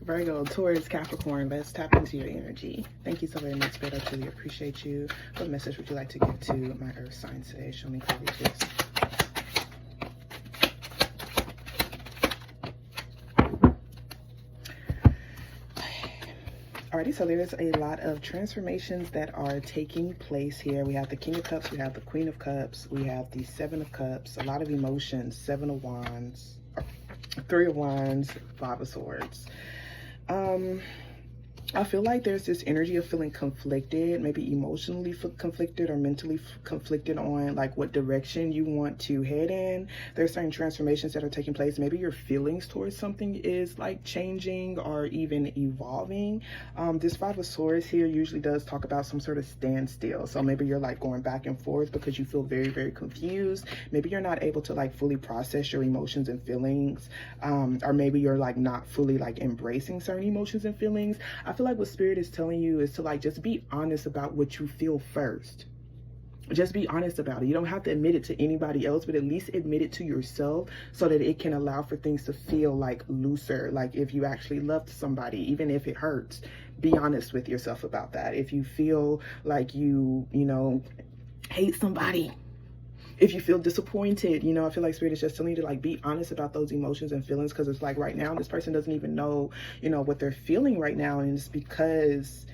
Virgo, Taurus, Capricorn, let's tap into your energy. Thank you so very much, Spirit. I truly appreciate you. What message would you like to give to my earth signs today? Show me clearly, please. Alrighty, so there's a lot of transformations that are taking place here. We have the King of Cups, we have the Queen of Cups, we have the Seven of Cups, a lot of emotions, Seven of Wands, Three of Wands, Five of Swords. I feel like there's this energy of feeling conflicted, maybe emotionally conflicted or mentally conflicted on like what direction you want to head in. There's certain transformations that are taking place. Maybe your feelings towards something is like changing or even evolving. This Five of Swords here usually does talk about some sort of standstill. So maybe you're like going back and forth because you feel very, very confused. Maybe you're not able to like fully process your emotions and feelings. Or maybe you're like not fully like embracing certain emotions and feelings. I feel like what Spirit is telling you is to like just be honest about what you feel first. Just be honest about it. You don't have to admit it to anybody else, but at least admit it to yourself so that it can allow for things to feel like looser. Like if you actually loved somebody, even if it hurts, be honest with yourself about that. If you feel like you know, hate somebody, if you feel disappointed, you know, I feel like Spirit is just telling you to like be honest about those emotions and feelings, because it's like right now this person doesn't even know, you know, what they're feeling right now, and it's because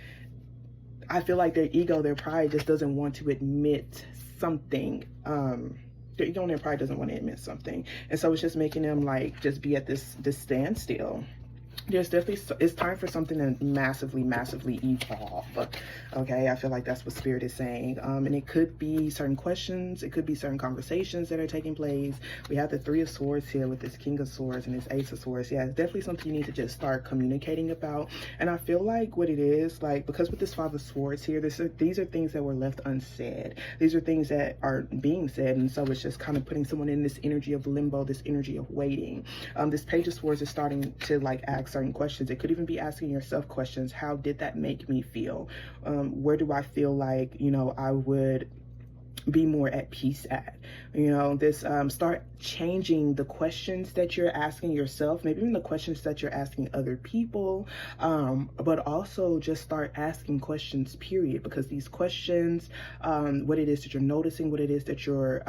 I feel like their ego, their pride just doesn't want to admit something. Their ego and their pride doesn't want to admit something, and so it's just making them like just be at this standstill. There's definitely, it's time for something to massively evolve. Okay, I feel like that's what Spirit is saying. And it could be certain questions, it could be certain conversations that are taking place. We have the Three of Swords here with this King of Swords and this Ace of Swords. Yeah, it's definitely something you need to just start communicating about. And I feel like what it is, like, because with this Five of Swords here, these are things that were left unsaid. These are things that are being said, and so it's just kind of putting someone in this energy of limbo, this energy of waiting. This Page of Swords is starting to like ask certain questions. It could even be asking yourself questions. How did that make me feel? Where do I feel like, you know, I would be more at peace at? You know, this start changing the questions that you're asking yourself, maybe even the questions that you're asking other people, but also just start asking questions, period, because these questions, what it is that you're noticing, what it is that you're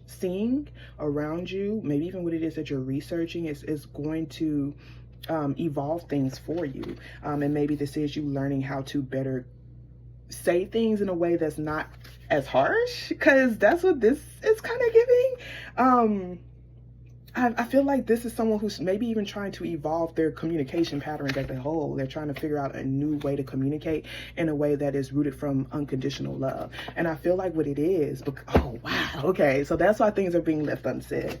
seeing around you, maybe even what it is that you're researching is going to evolve things for you. And maybe this is you learning how to better say things in a way that's not as harsh, because that's what this is kind of giving. I feel like this is someone who's maybe even trying to evolve their communication patterns as a whole. They're trying to figure out a new way to communicate in a way that is rooted from unconditional love. And I feel like what it is, oh wow, okay, so that's why things are being left unsaid.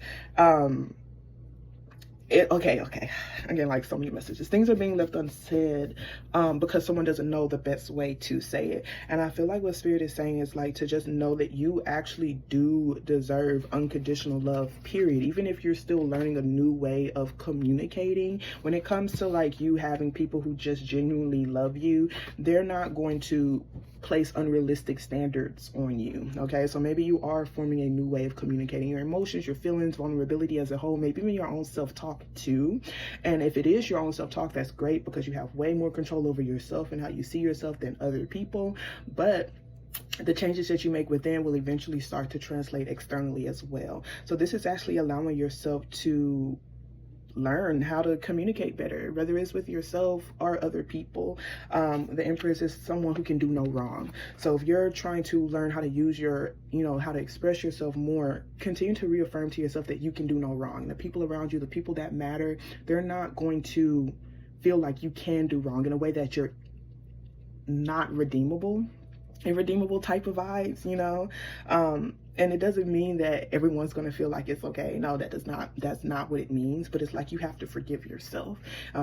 Okay, I'm getting like so many messages. Things are being left unsaid because someone doesn't know the best way to say it. And I feel like what Spirit is saying is like to just know that you actually do deserve unconditional love, period. Even if you're still learning a new way of communicating, when it comes to like you having people who just genuinely love you, they're not going to place unrealistic standards on you. Okay, so maybe you are forming a new way of communicating your emotions, your feelings, vulnerability as a whole, maybe even your own self-talk too. And if it is your own self-talk, that's great, because you have way more control over yourself and how you see yourself than other people. But the changes that you make within will eventually start to translate externally as well. So this is actually allowing yourself to learn how to communicate better, whether it's with yourself or other people. The Empress is someone who can do no wrong. So if you're trying to learn how to use your, you know, how to express yourself more, continue to reaffirm to yourself that you can do no wrong. The people around you, the people that matter, they're not going to feel like you can do wrong in a way that you're not redeemable. Irredeemable type of vibes, you know. And it doesn't mean that everyone's going to feel like it's okay. No, that's not what it means. But it's like you have to forgive yourself.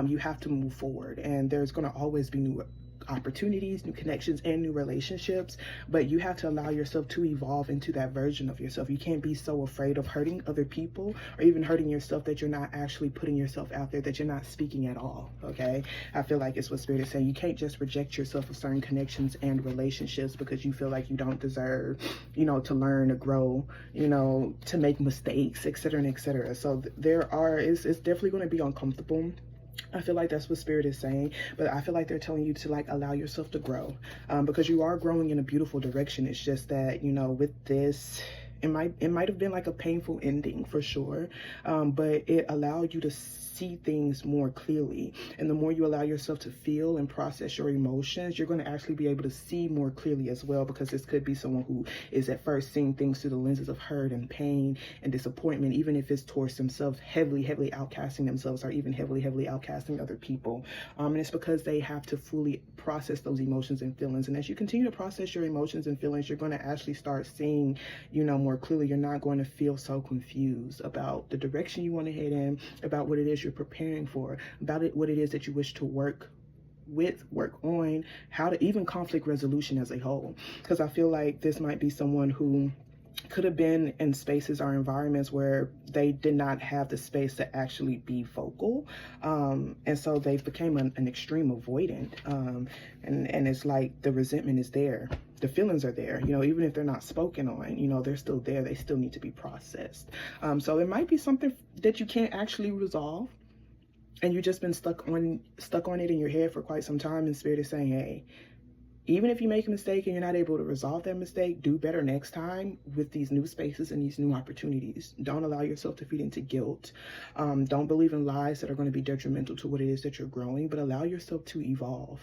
You have to move forward, and there's going to always be new opportunities, new connections, and new relationships, but you have to allow yourself to evolve into that version of yourself. You can't be so afraid of hurting other people or even hurting yourself that you're not actually putting yourself out there, that you're not speaking at all. Okay, I feel like it's what Spirit is saying. You can't just reject yourself of certain connections and relationships because you feel like you don't deserve, you know, to learn, to grow, you know, to make mistakes, etc. and etc. So it's definitely going to be uncomfortable. I feel like that's what spirit is saying, but I feel like they're telling you to like allow yourself to grow, because you are growing in a beautiful direction. It's just that, you know, with this, it might have been like a painful ending for sure, but it allowed you to see things more clearly. And the more you allow yourself to feel and process your emotions, you're going to actually be able to see more clearly as well, because this could be someone who is at first seeing things through the lenses of hurt and pain and disappointment, even if it's towards themselves, heavily outcasting themselves, or even heavily outcasting other people. And it's because they have to fully process those emotions and feelings. And as you continue to process your emotions and feelings, you're going to actually start seeing, you know, more clearly. You're not going to feel so confused about the direction you want to head in, about what it is you're preparing for, about what it is that you wish to work on, how to even conflict resolution as a whole. Because I feel like this might be someone who could have been in spaces or environments where they did not have the space to actually be vocal, and so they became an extreme avoidant, and it's like the resentment is there, the feelings are there, you know, even if they're not spoken on, you know, they're still there, they still need to be processed. So it might be something that you can't actually resolve, and you've just been stuck on it in your head for quite some time, and spirit is saying, hey, even if you make a mistake and you're not able to resolve that mistake, do better next time with these new spaces and these new opportunities. Don't allow yourself to feed into guilt. Don't believe in lies that are going to be detrimental to what it is that you're growing, but allow yourself to evolve.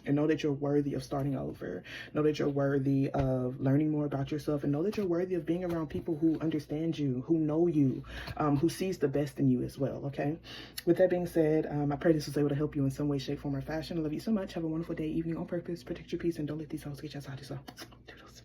And know that you're worthy of starting over. Know that you're worthy of learning more about yourself, and know that you're worthy of being around people who understand you, who know you, who sees the best in you as well, okay? With that being said, I pray this was able to help you in some way, shape, form, or fashion. I love you so much. Have a wonderful day, evening, on purpose. Protect your peace, and don't let these hoes get you outside yourself. Toodles.